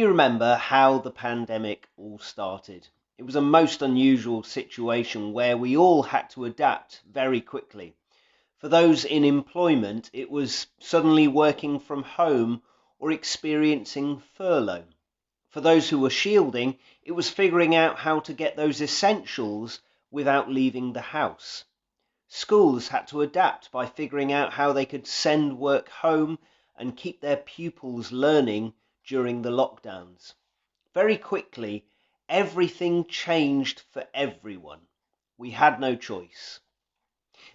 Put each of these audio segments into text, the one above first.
you remember how the pandemic all started? It was a most unusual situation where we all had to adapt very quickly. For those in employment, it was suddenly working from home or experiencing furlough. For those who were shielding, it was figuring out how to get those essentials without leaving the house. Schools had to adapt by figuring out how they could send work home and keep their pupils learning during the lockdowns. Very quickly, everything changed for everyone. We had no choice.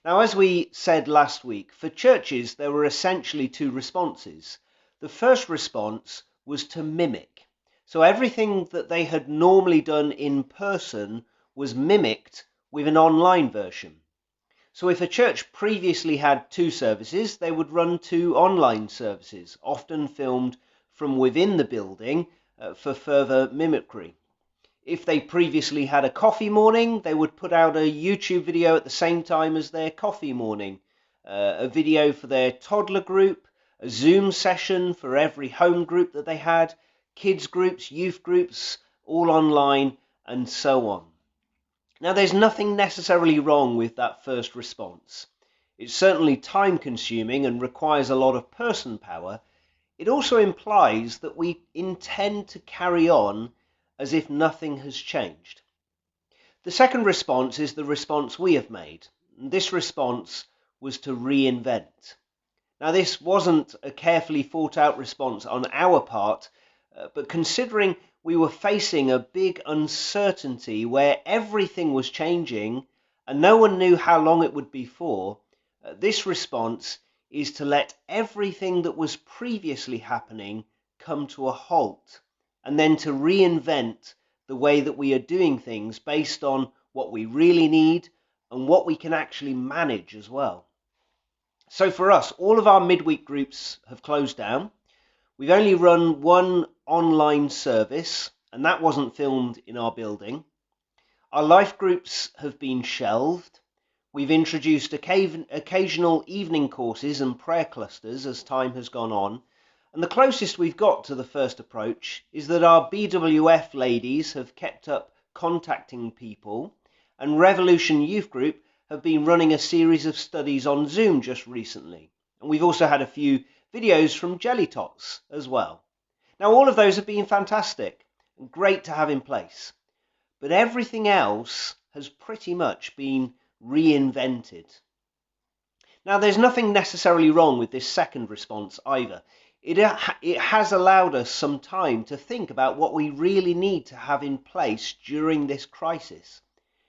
Now, as we said last week, for churches there were essentially two responses. The first response was to mimic. So everything that they had normally done in person was mimicked with an online version. So if a church previously had two services, they would run two online services, often filmed from within the building for further mimicry. If they previously had a coffee morning, they would put out a YouTube video at the same time as their coffee morning, a video for their toddler group, a Zoom session for every home group that they had, kids groups, youth groups, all online, and so on. Now, there's nothing necessarily wrong with that first response. It's certainly time consuming and requires a lot of person power. It also implies that we intend to carry on as if nothing has changed. The second response is the response we have made. This response was to reinvent. Now, this wasn't a carefully thought out response on our part, but considering we were facing a big uncertainty where everything was changing and no one knew how long it would be for, this response is to let everything that was previously happening come to a halt, and then to reinvent the way that we are doing things based on what we really need and what we can actually manage as well. So for us, all of our midweek groups have closed down. We've only run one online service, and that wasn't filmed in our building. Our life groups have been shelved. We've introduced occasional evening courses and prayer clusters as time has gone on. And the closest we've got to the first approach is that our BWF ladies have kept up contacting people, and Revolution Youth Group have been running a series of studies on Zoom just recently. And we've also had a few videos from Jelly Tots as well. Now, all of those have been fantastic and great to have in place, but everything else has pretty much been reinvented. Now, there's nothing necessarily wrong with this second response either. It has allowed us some time to think about what we really need to have in place during this crisis.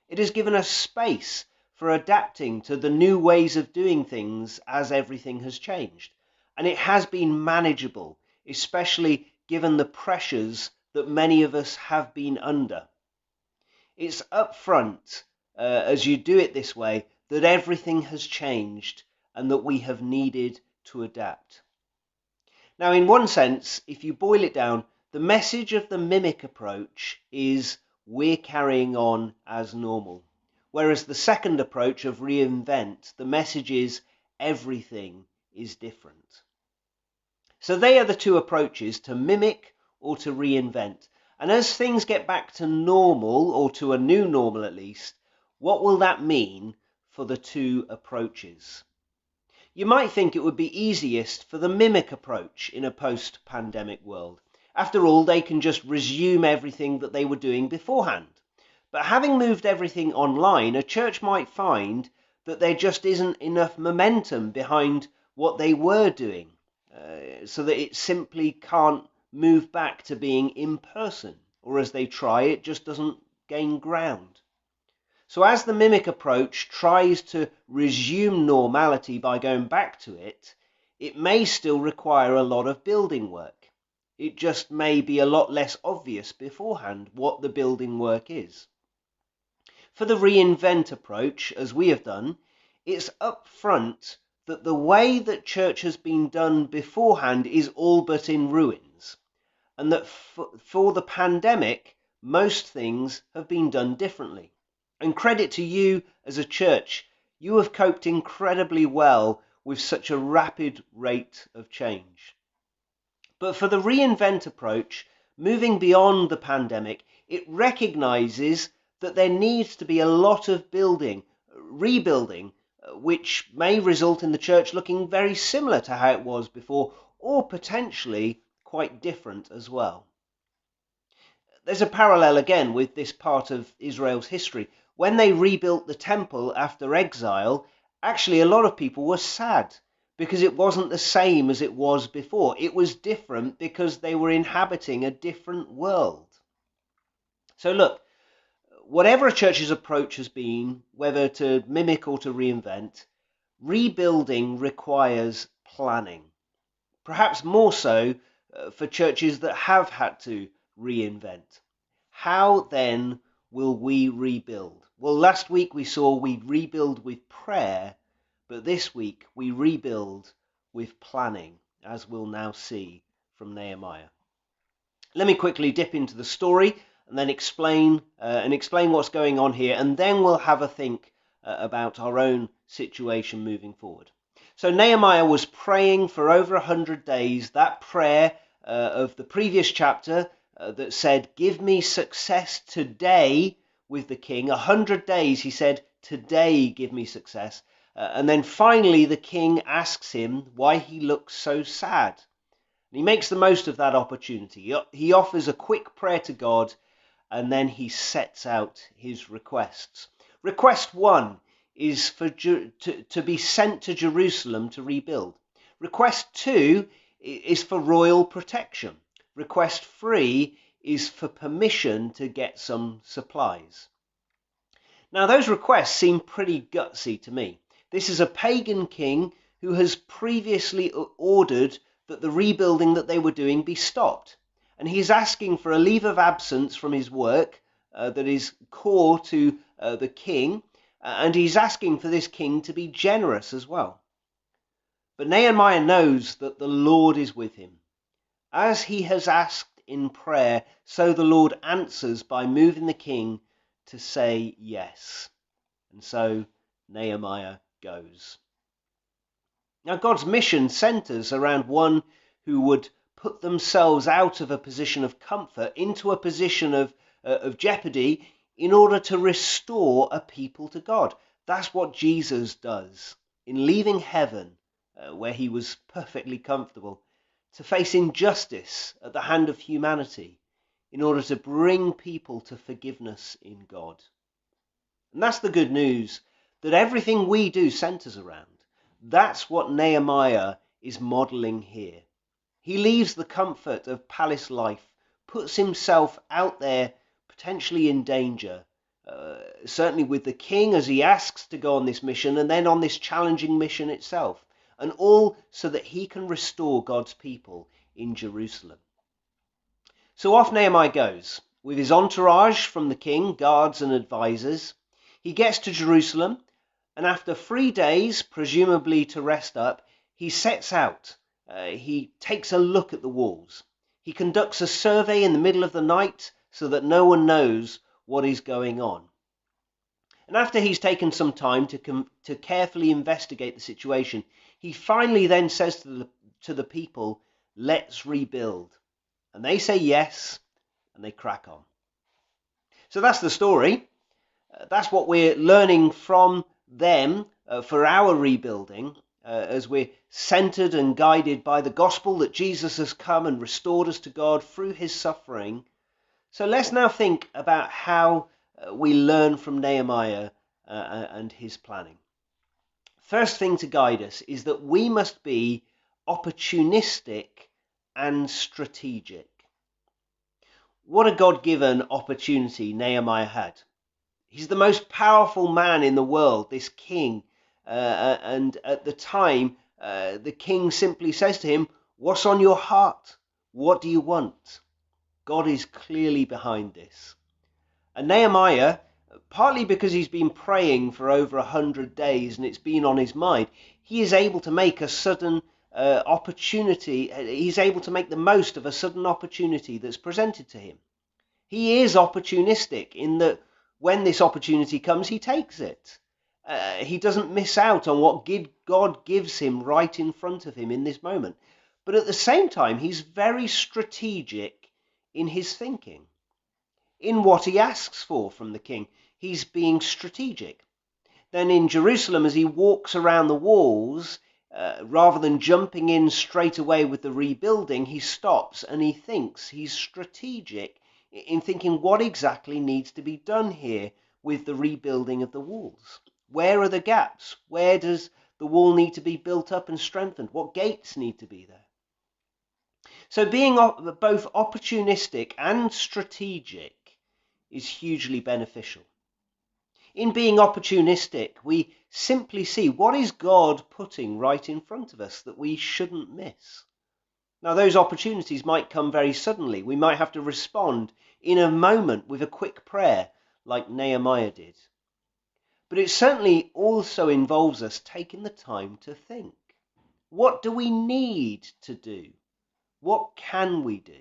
It has given us space for adapting to the new ways of doing things as everything has changed. And it has been manageable, especially given the pressures that many of us have been under. It's upfront, as you do it this way, that everything has changed and that we have needed to adapt. Now, in one sense, if you boil it down, the message of the mimic approach is we're carrying on as normal. Whereas the second approach of reinvent, the message is everything is different. So they are the two approaches, to mimic or to reinvent. And as things get back to normal, or to a new normal at least, what will that mean for the two approaches? You might think it would be easiest for the mimic approach in a post-pandemic world. After all, they can just resume everything that they were doing beforehand. But having moved everything online, a church might find that there just isn't enough momentum behind what they were doing, so that it simply can't move back to being in person, or as they try, it just doesn't gain ground. So as the mimic approach tries to resume normality by going back to it, it may still require a lot of building work. It just may be a lot less obvious beforehand what the building work is. For the reinvent approach, as we have done, it's upfront that the way that church has been done beforehand is all but in ruins, and that for the pandemic, most things have been done differently. And credit to you as a church, you have coped incredibly well with such a rapid rate of change. But for the reinvent approach, moving beyond the pandemic, it recognizes that there needs to be a lot of rebuilding, which may result in the church looking very similar to how it was before, or potentially quite different as well. There's a parallel again with this part of Israel's history. When they rebuilt the temple after exile, actually a lot of people were sad because it wasn't the same as it was before. It was different because they were inhabiting a different world. So look, whatever a church's approach has been, whether to mimic or to reinvent, rebuilding requires planning. Perhaps more so for churches that have had to reinvent. How then will we rebuild? Well, last week we saw we rebuild with prayer, but this week we rebuild with planning, as we'll now see from Nehemiah. Let me quickly dip into the story and then explain what's going on here, and then we'll have a think about our own situation moving forward. So Nehemiah was praying for over 100 days, that prayer of the previous chapter that said, give me success today with the king. 100 days, he said, today give me success. And then finally the king asks him why he looks so sad. And he makes the most of that opportunity. He offers a quick prayer to God, and then he sets out his requests. Request 1 is to be sent to Jerusalem to rebuild. Request 2 is for royal protection. Request 3 is for permission to get some supplies. Now those requests seem pretty gutsy to me. This is a pagan king who has previously ordered that the rebuilding that they were doing be stopped. And he's asking for a leave of absence from his work that is core to the king. And he's asking for this king to be generous as well. But Nehemiah knows that the Lord is with him. As he has asked in prayer, so the Lord answers by moving the king to say yes. And so Nehemiah goes. Now God's mission centers around one who would put themselves out of a position of comfort into a position of jeopardy in order to restore a people to God. That's what Jesus does in leaving heaven, where he was perfectly comfortable, to face injustice at the hand of humanity in order to bring people to forgiveness in God. And that's the good news that everything we do centers around. That's what Nehemiah is modeling here. He leaves the comfort of palace life, puts himself out there, potentially in danger, certainly with the king as he asks to go on this mission, and then on this challenging mission itself, and all so that he can restore God's people in Jerusalem. So off Nehemiah goes, with his entourage from the king, guards and advisors. He gets to Jerusalem, and after 3 days, presumably to rest up, he sets out. He takes a look at the walls. He conducts a survey in the middle of the night so that no one knows what is going on. And after he's taken some time to carefully investigate the situation, he finally then says to the people, let's rebuild. And they say yes, and they crack on. So that's the story. That's what we're learning from them for our rebuilding, as we're centered and guided by the gospel that Jesus has come and restored us to God through his suffering. So let's now think about how we learn from Nehemiah and his planning. First thing to guide us is that we must be opportunistic and strategic. What a God-given opportunity Nehemiah had. He's the most powerful man in the world, this king. And at the time, the king simply says to him, what's on your heart? What do you want? God is clearly behind this. And Nehemiah, partly because he's been praying for over 100 days and it's been on his mind, he is able to make a sudden opportunity. He's able to make the most of a sudden opportunity that's presented to him. He is opportunistic in that when this opportunity comes, he takes it. He doesn't miss out on what God gives him right in front of him in this moment. But at the same time, he's very strategic in his thinking, in what he asks for from the king. He's being strategic. Then in Jerusalem, as he walks around the walls, rather than jumping in straight away with the rebuilding, he stops and he thinks. He's strategic in thinking what exactly needs to be done here with the rebuilding of the walls. Where are the gaps? Where does the wall need to be built up and strengthened? What gates need to be there? So being both opportunistic and strategic is hugely beneficial. In being opportunistic, we simply see what is God putting right in front of us that we shouldn't miss. Now, those opportunities might come very suddenly. We might have to respond in a moment with a quick prayer like Nehemiah did. But it certainly also involves us taking the time to think. What do we need to do? What can we do?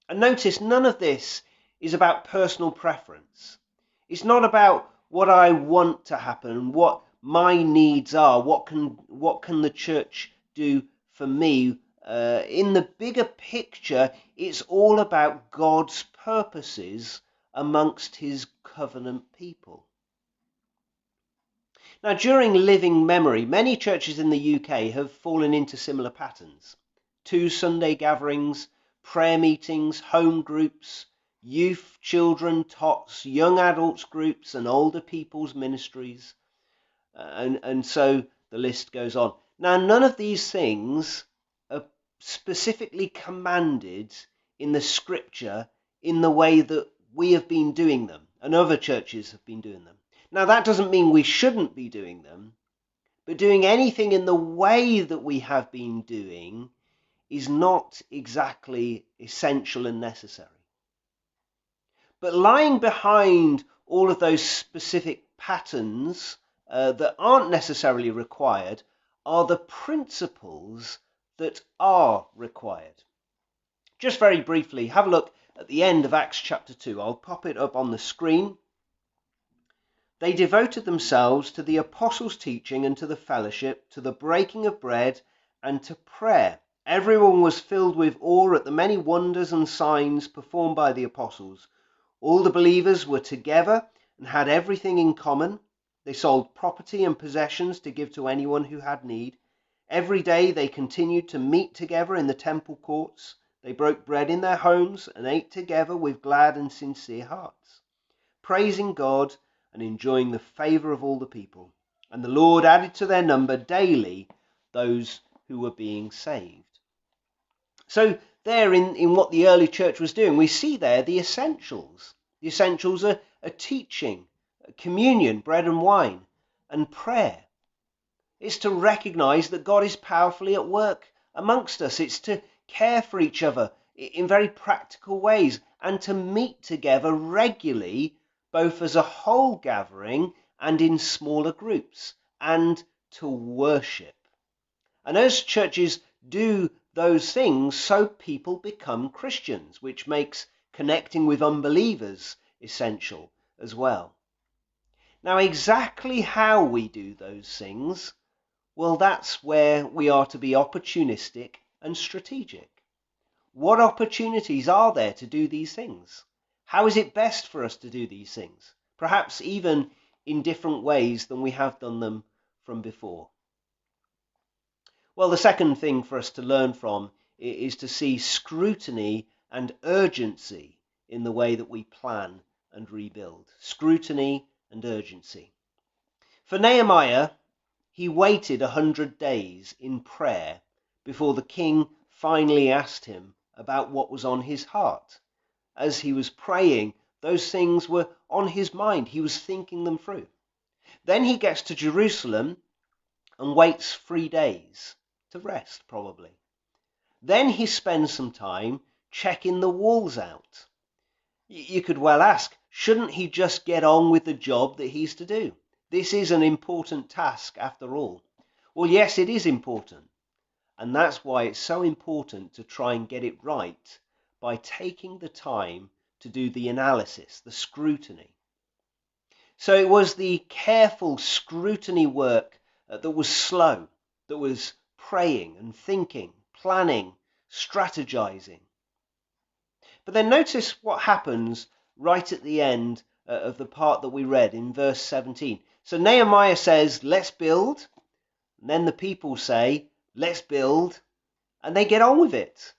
And notice none of this is about personal preference. It's not about what I want to happen, what my needs are, what can the church do for me. In the bigger picture, it's all about God's purposes amongst his covenant people. Now, during living memory, many churches in the UK have fallen into similar patterns. 2 Sunday gatherings, prayer meetings, home groups, youth, children, tots, young adults groups, and older people's ministries. And so the list goes on. Now, none of these things are specifically commanded in the scripture in the way that we have been doing them and other churches have been doing them. Now, that doesn't mean we shouldn't be doing them, but doing anything in the way that we have been doing is not exactly essential and necessary. But lying behind all of those specific patterns that aren't necessarily required are the principles that are required. Just very briefly, have a look at the end of Acts chapter 2. I'll pop it up on the screen. They devoted themselves to the apostles' teaching and to the fellowship, to the breaking of bread and to prayer. Everyone was filled with awe at the many wonders and signs performed by the apostles. All the believers were together and had everything in common. They sold property and possessions to give to anyone who had need. Every day they continued to meet together in the temple courts. They broke bread in their homes and ate together with glad and sincere hearts, praising God and enjoying the favour of all the people. And the Lord added to their number daily those who were being saved. So there in what the early church was doing, we see there the essentials. The essentials are teaching, communion, bread and wine, and prayer. It's to recognise that God is powerfully at work amongst us. It's to care for each other in very practical ways and to meet together regularly, both as a whole gathering and in smaller groups, and to worship. And as churches do those things, so people become Christians, which makes connecting with unbelievers essential as well. Now, exactly how we do those things, well, that's where we are to be opportunistic and strategic. What opportunities are there to do these things? How is it best for us to do these things? Perhaps even in different ways than we have done them from before. Well, the second thing for us to learn from is to see scrutiny and urgency in the way that we plan and rebuild. Scrutiny and urgency. For Nehemiah, he waited 100 days in prayer before the king finally asked him about what was on his heart. As he was praying, those things were on his mind. He was thinking them through. Then he gets to Jerusalem and waits 3 days to rest, probably. Then he spends some time checking the walls out. You could well ask, shouldn't he just get on with the job that he's to do? This is an important task after all. Well, yes, it is important. And that's why it's so important to try and get it right by taking the time to do the analysis, the scrutiny. So it was the careful scrutiny work that was slow, that was praying and thinking, planning, strategizing. But then notice what happens right at the end of the part that we read in verse 17. So Nehemiah says, let's build. And then the people say, let's build. And they get on with it.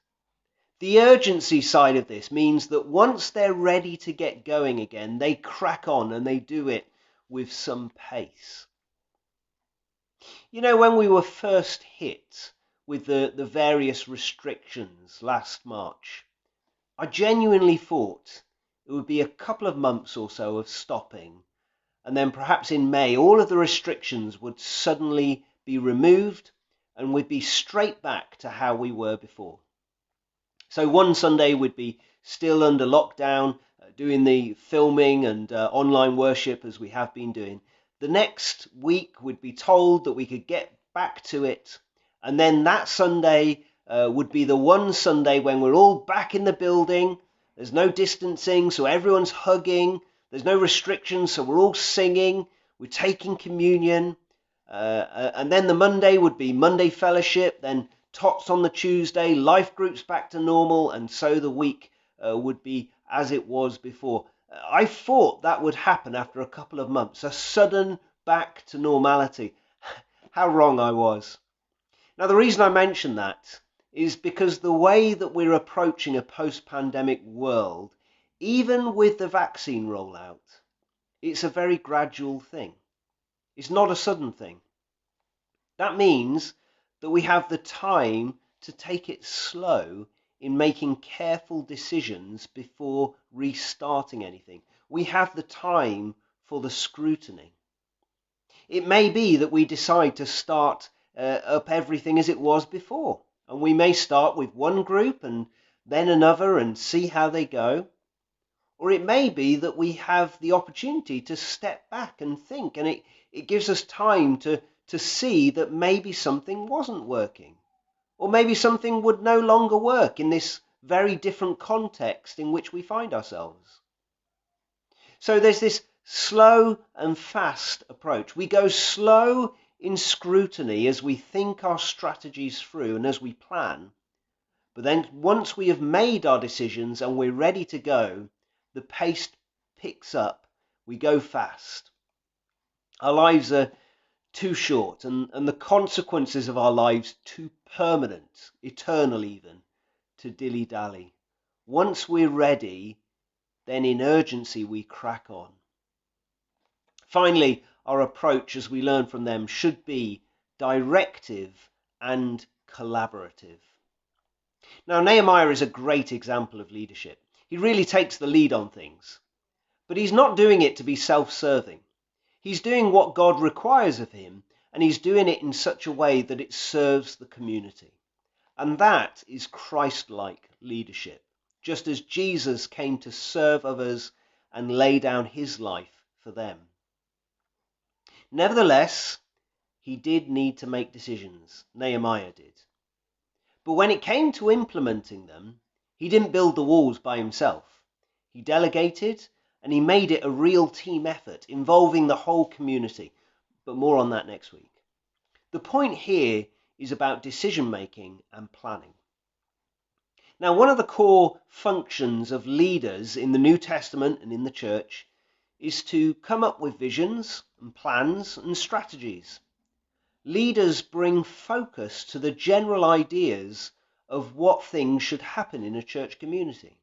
The urgency side of this means that once they're ready to get going again, they crack on and they do it with some pace. You know, when we were first hit with the various restrictions last March, I genuinely thought it would be a couple of months or so of stopping, and then perhaps in May all of the restrictions would suddenly be removed and we'd be straight back to how we were before. So one Sunday we'd be still under lockdown, doing the filming and online worship as we have been doing. The next week we'd be told that we could get back to it, and then that Sunday would be the one Sunday when we're all back in the building. There's no distancing, so everyone's hugging. There's no restrictions, so we're all singing. We're taking communion. And then the Monday would be Monday fellowship, then tots on the Tuesday, life groups back to normal, and so the week would be as it was before. I thought that would happen after a couple of months, a sudden back to normality. How wrong I was. Now, the reason I mention that is because the way that we're approaching a post-pandemic world, even with the vaccine rollout, it's a very gradual thing. It's not a sudden thing. That means that we have the time to take it slow in making careful decisions before restarting anything. We have the time for the scrutiny. It may be that we decide to start up everything as it was before, and we may start with one group and then another and see how they go. Or it may be that we have the opportunity to step back and think, and it gives us time to see that maybe something wasn't working, or maybe something would no longer work in this very different context in which we find ourselves. So there's this slow and fast approach. We go slow in scrutiny as we think our strategies through and as we plan. But then once we have made our decisions and we're ready to go, the pace picks up. We go fast. Our lives are too short, and the consequences of our lives too permanent, eternal even, to dilly-dally. Once we're ready, then in urgency we crack on. Finally, our approach, as we learn from them, should be directive and collaborative. Now, Nehemiah is a great example of leadership. He really takes the lead on things, but he's not doing it to be self-serving. He's doing what God requires of him, and he's doing it in such a way that it serves the community. And that is Christ-like leadership, just as Jesus came to serve others and lay down his life for them. Nevertheless, he did need to make decisions. Nehemiah did. But when it came to implementing them, he didn't build the walls by himself. He delegated, and he made it a real team effort involving the whole community. But more on that next week. The point here is about decision making and planning. Now, one of the core functions of leaders in the New Testament and in the church is to come up with visions and plans and strategies. Leaders bring focus to the general ideas of what things should happen in a church community.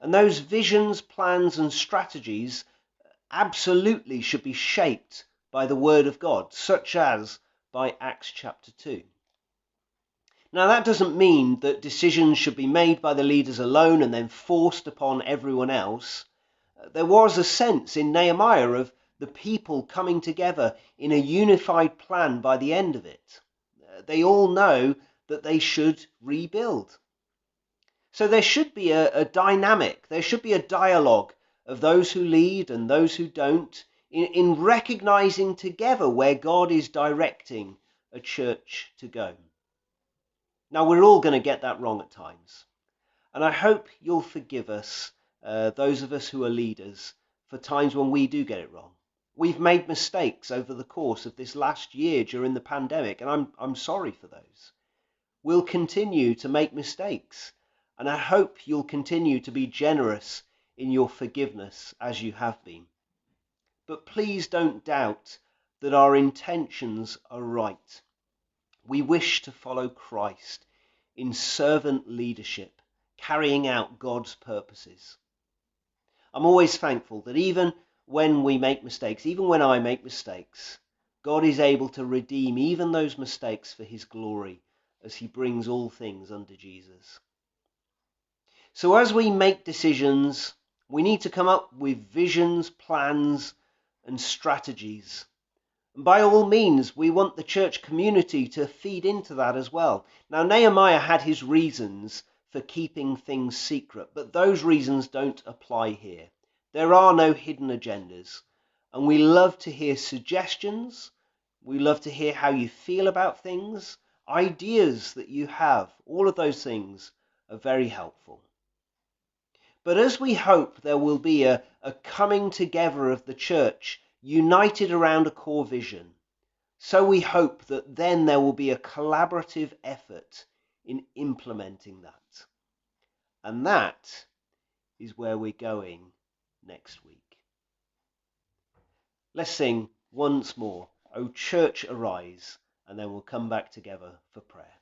And those visions, plans and strategies absolutely should be shaped by the Word of God, such as by Acts chapter 2. Now, that doesn't mean that decisions should be made by the leaders alone and then forced upon everyone else. There was a sense in Nehemiah of the people coming together in a unified plan by the end of it. They all know that they should rebuild. So there should be a dynamic, there should be a dialogue of those who lead and those who don't, in recognizing together where God is directing a church to go. Now, we're all going to get that wrong at times. And I hope you'll forgive us, those of us who are leaders, for times when we do get it wrong. We've made mistakes over the course of this last year during the pandemic, and I'm sorry for those. We'll continue to make mistakes. and I hope you'll continue to be generous in your forgiveness as you have been. But please don't doubt that our intentions are right. We wish to follow Christ in servant leadership, carrying out God's purposes. I'm always thankful that even when we make mistakes, even when I make mistakes, God is able to redeem even those mistakes for his glory as he brings all things under Jesus. So as we make decisions, we need to come up with visions, plans, and strategies. And by all means, we want the church community to feed into that as well. Now, Nehemiah had his reasons for keeping things secret, but those reasons don't apply here. There are no hidden agendas, and we love to hear suggestions. We love to hear how you feel about things, ideas that you have. All of those things are very helpful. But as we hope there will be a coming together of the church united around a core vision, so we hope that then there will be a collaborative effort in implementing that. And that is where we're going next week. Let's sing once more, O Church Arise, and then we'll come back together for prayer.